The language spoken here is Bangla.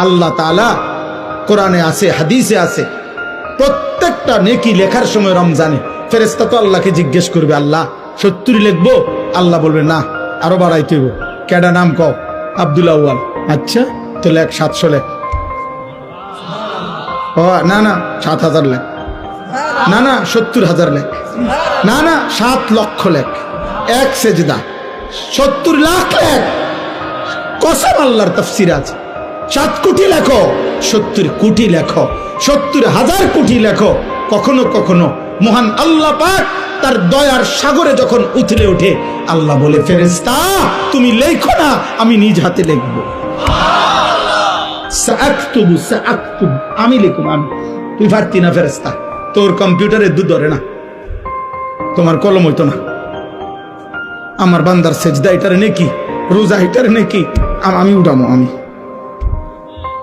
আল্লাহ তাআলা কোরআনে আছে, হাদিসে আছে, প্রত্যেকটা নেকি লেখার সময় রমজানে ফেরেশতা তো আল্লাহকে জিজ্ঞেস করবে, আল্লাহ 70 লিখবো? আল্লাহ বলবে না, আরো বাড়াইতে হইব। কেডা নাম কও? আব্দুল আউয়াল। আচ্ছা তো লেখ 700 লেখ। ও না না 7000 লেখ। না না 70,000 লেখ। না না 7 লক্ষ লেখ। এক সেজদা 70 লাখ লেখ। কসম আল্লাহর তাফসীর আছে। 7 কোটি লেখো, 70 কোটি লেখো, 70,000 কোটি লেখো। কখনো কখনো মহান আল্লাহ পাক তার দয়ার সাগরে যখন উথলে ওঠে, আল্লাহ বলে, ফেরেশতা তুমি লেখো না, আমি নিজ হাতে লিখবো। সাআকতুবু সাআকতুবু, আমি লিখব, আমি। তুই পারতি না ফেরেশতা, তোর কম্পিউটারে দুধ ধরে না, তোমার কলম হইতো না। আমার বান্দার সেজদা এটার নেকি, রোজা এটার নেকি, আমি উঠামো, আমি